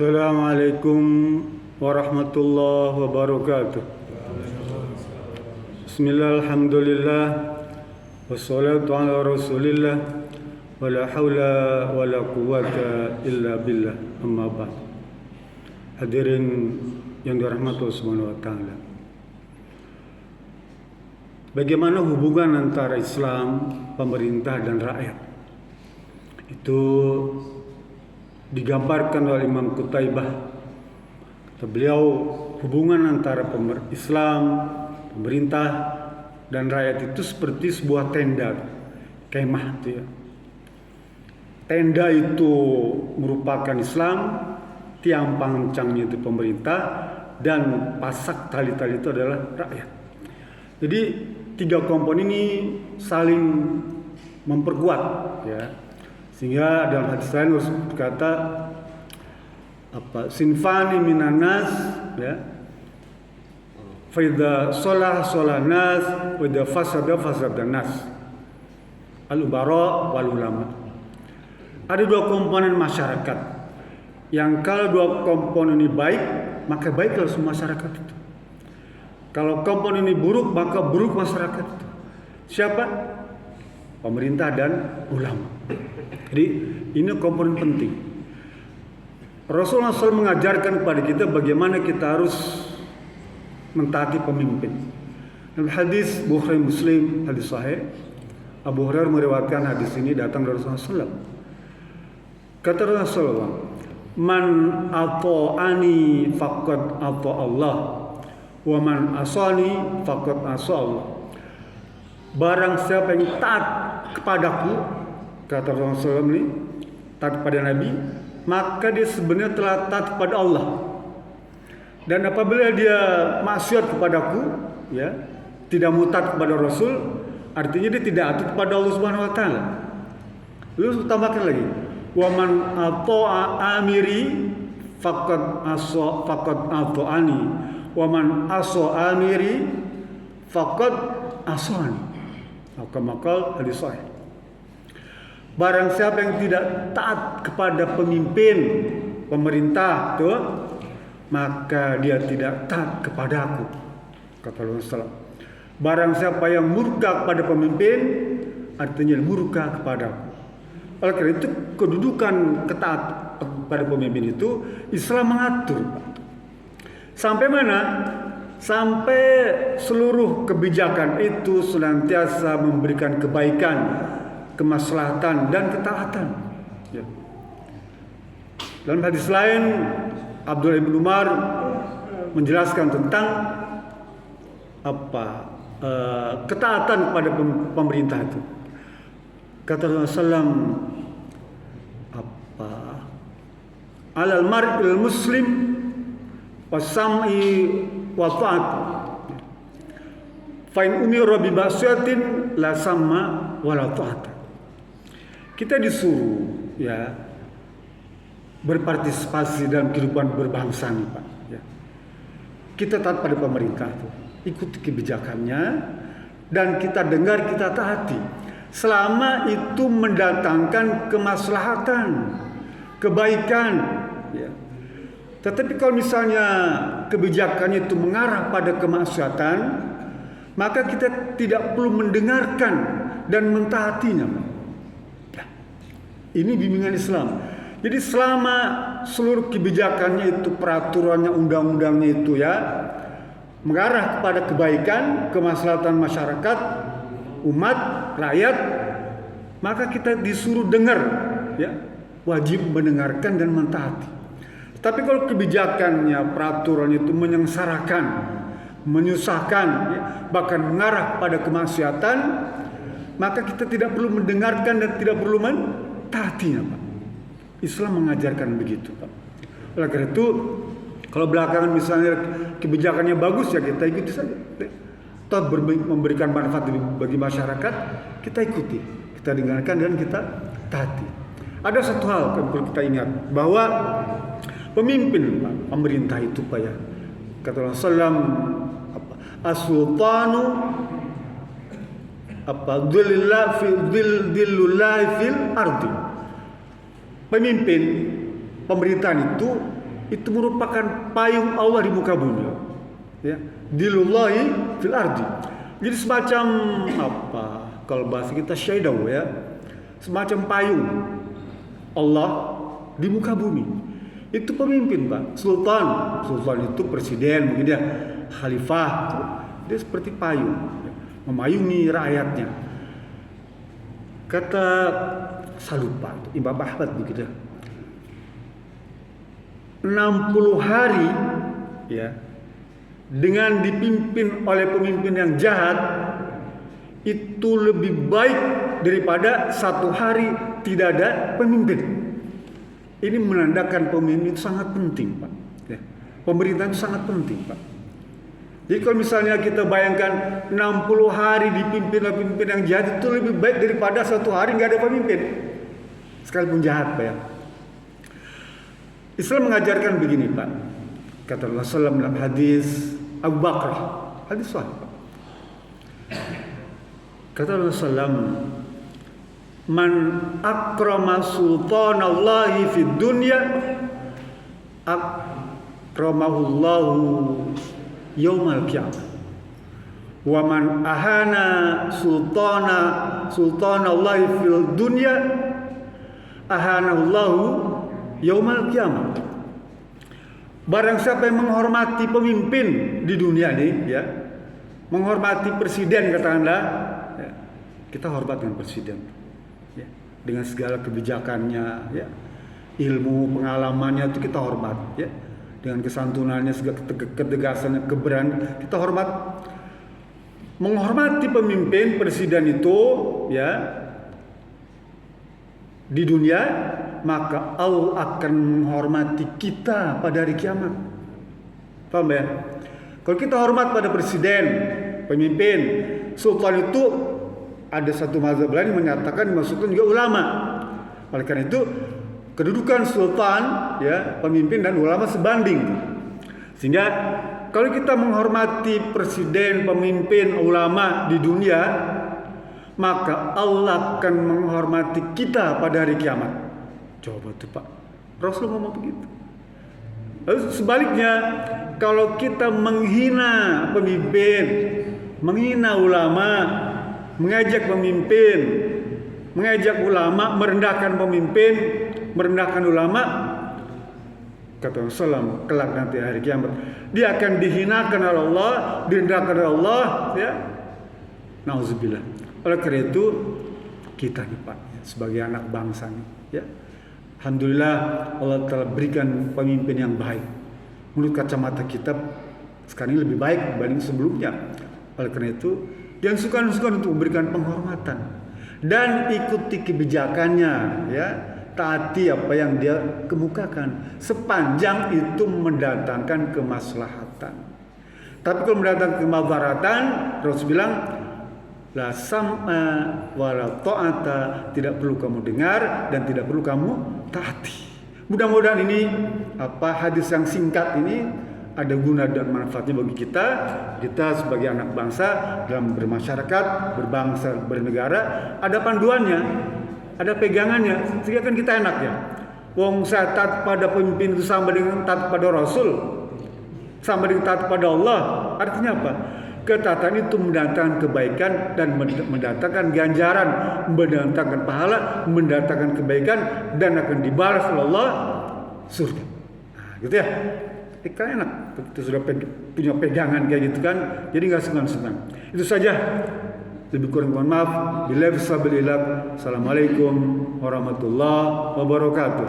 Assalamualaikum warahmatullahi wabarakatuh. Bismillah, alhamdulillah, wassalatu ala rasulillah, wala hawla wala quwata illa billah, amma ba'd. Hadirin yang dirahmati Allah Subhanahu wa taala. Bagaimana hubungan antara Islam, pemerintah dan rakyat? Itu digambarkan oleh Imam Qutaibah. Kata beliau, hubungan antara Islam, pemerintah dan rakyat itu seperti sebuah tenda, kemah itu ya. Tenda itu merupakan Islam, tiang pancangnya itu pemerintah, dan pasak tali-tali itu adalah rakyat. Jadi tiga komponen ini saling memperkuat ya. Sehingga dalam hadis lain Rasul berkata sinfani minan nas ya. Fa idza shalah nas wa idza fasada nas. Al-ubara wal ulama. Ada dua komponen masyarakat. Yang kalau dua komponen ini baik, maka baiklah semua masyarakat itu. Kalau komponen ini buruk, maka buruk masyarakat itu. Siapa? Pemerintah dan ulama. Jadi ini komponen penting. Rasulullah SAW mengajarkan kepada kita bagaimana kita harus mentaati pemimpin. Dalam hadis Bukhari Muslim, hadis sahih, Abu Hurairah meriwayatkan hadis ini datang dari Rasulullah SAW. Kata Rasulullah, man ata'ani faqad ata Allah, wa man asani faqad asa Allah. Barang siapa yang taat kepadaku, kata Rasulullah ini, taat kepada Nabi, maka dia sebenarnya telah taat kepada Allah. Dan apabila dia maksiat kepadaku, ya, tidak mau taat kepada Rasul, artinya dia tidak taat kepada Allah Subhanahu wa taala. Lalu tambahkan lagi, wa man ata'a amiri faqad ata'ani, wa man asa amiri faqad asani. Maka hadis sahih. Barang siapa yang tidak taat kepada pemimpin pemerintah itu, maka dia tidak taat kepada aku, kata Rasulullah. Barang siapa yang murka kepada pemimpin, artinya murka kepada aku. Oleh karena itu kedudukan ketaat pada pemimpin itu Islam mengatur. Sampai mana? Sampai seluruh kebijakan itu senantiasa memberikan kebaikan, kemaslahatan dan ketaatan. Ya. Dalam hadis lain, Abdullah bin Umar menjelaskan tentang ketaatan kepada pemerintah itu. Kata Rasulullah, alal mar'il muslim wasam'i wa ta'at. Fa in umira bi ma'siyatin la sam'a wa la ta'at. Kita disuruh ya berpartisipasi dalam kehidupan berbangsa nih Pak. Ya. Kita taat pada pemerintah itu, ikuti kebijakannya dan kita dengar, kita taati. Selama itu mendatangkan kemaslahatan, kebaikan. Ya. Tetapi kalau misalnya kebijakannya itu mengarah pada kemaksiatan, maka kita tidak perlu mendengarkan dan mentaatinya. Ya. Ini bimbingan Islam. Jadi selama seluruh kebijakannya itu, peraturannya, undang-undangnya itu ya mengarah kepada kebaikan, kemaslahatan masyarakat, umat, rakyat, maka kita disuruh dengar, ya, wajib mendengarkan dan mentaati. Tapi kalau kebijakannya, peraturannya itu menyengsarakan, menyusahkan, ya, bahkan mengarah pada kemaksiatan, maka kita tidak perlu mendengarkan dan tidak perlu mentaatinya, Pak. Islam mengajarkan begitu, Pak. Oleh karena itu, kalau belakangan misalnya kebijakannya bagus ya kita ikuti saja. Toh memberikan manfaat bagi masyarakat, kita ikuti, kita dengarkan dan kita taati. Ada satu hal yang perlu kita ingat, bahwa pemimpin, Pak, pemerintah itu Pak ya, kata Rasulullah, as-sultanu dhillullah fil ardi. Pemimpin pemerintahan itu itu merupakan payung Allah di muka bumi. Ya, dilullahi fil ardi. Jadi semacam apa? Kalau bahasa kita shadow ya, semacam payung Allah di muka bumi. Itu pemimpin, Pak. Sultan itu presiden, mungkin dia khalifah. Dia seperti payung, memayungi rakyatnya. Kata saya lupa, Imam Ahmad begitu. 60 hari ya, dengan dipimpin oleh pemimpin yang jahat itu lebih baik daripada 1 hari tidak ada pemimpin. Ini menandakan pemimpin itu sangat penting, Pak. Ya. Pemerintahan itu sangat penting, Pak. Jadi kalau misalnya kita bayangkan 60 hari dipimpin oleh pemimpin yang jahat itu lebih baik daripada 1 hari nggak ada pemimpin, sekalipun jahat, Pak. Ya. Islam mengajarkan begini, Pak. Kata Rasulullah SAW dalam hadis Abu Bakar, hadis sahih. Kata Rasulullah SAW, man akrama sultanallahi fid dunya akramahullahu yaumal qiyamah wa man ahana sultanallahi fil dunya ahanahullahu yaumal qiyamah. Barang siapa yang menghormati pemimpin di dunia ini ya, menghormati presiden katakanlah ya, kita hormat dengan presiden ya, dengan segala kebijakannya ya, ilmu pengalamannya itu kita hormat ya, dengan kesantunannya, segala ketegasannya, keberanian kita hormat. Menghormati pemimpin presiden itu ya di dunia, maka Allah akan menghormati kita pada hari kiamat. Paham ya? Kalau kita hormat pada presiden, pemimpin, sultan itu ada satu mazhab lain menyatakan sultan juga ulama. Oleh karena itu kedudukan sultan ya, pemimpin dan ulama sebanding. Sehingga kalau kita menghormati presiden, pemimpin, ulama di dunia, maka Allah akan menghormati kita pada hari kiamat. Coba tuh Pak, Rasul ngomong begitu. Lalu sebaliknya, kalau kita menghina pemimpin, menghina ulama, mengajak pemimpin, mengajak ulama, merendahkan pemimpin, merendahkan ulama, kata Rasulullah, kelak nanti hari kiamat, dia akan dihinakan oleh Allah, direndahkan oleh Allah, ya. Nauzubillah. Oleh karena itu, kita nih Pak, sebagai anak bangsa nih, ya. Alhamdulillah Allah telah berikan pemimpin yang baik. Menurut kacamata kita sekarang ini lebih baik dibanding sebelumnya. Oleh karena itu, jangan sungkan-sungkan untuk memberikan penghormatan dan ikuti kebijakannya, ya. Taati apa yang dia kemukakan sepanjang itu mendatangkan kemaslahatan. Tapi kalau mendatangkan kemadaratan, Rasul bilang la sam'a wala ta'ata, tidak perlu kamu dengar dan tidak perlu kamu taati. Mudah-mudahan ini hadis yang singkat ini ada guna dan manfaatnya bagi kita sebagai anak bangsa dalam bermasyarakat, berbangsa, bernegara, ada panduannya, ada pegangannya, sehingga kan kita enak ya. Wong saya taat pada pemimpin itu sama dengan taat pada Rasul, sama dengan taat pada Allah. Artinya apa? Ketaatan itu mendatangkan kebaikan dan mendatangkan ganjaran, mendatangkan pahala, mendatangkan kebaikan dan akan dibalas oleh Allah surga. Nah, gitu ya. Kan enak, itu sudah punya pegangan kayak gitu kan. Jadi nggak senang-senang. Itu saja. Lebih kurang mohon maaf. Assalamualaikum warahmatullahi wabarakatuh.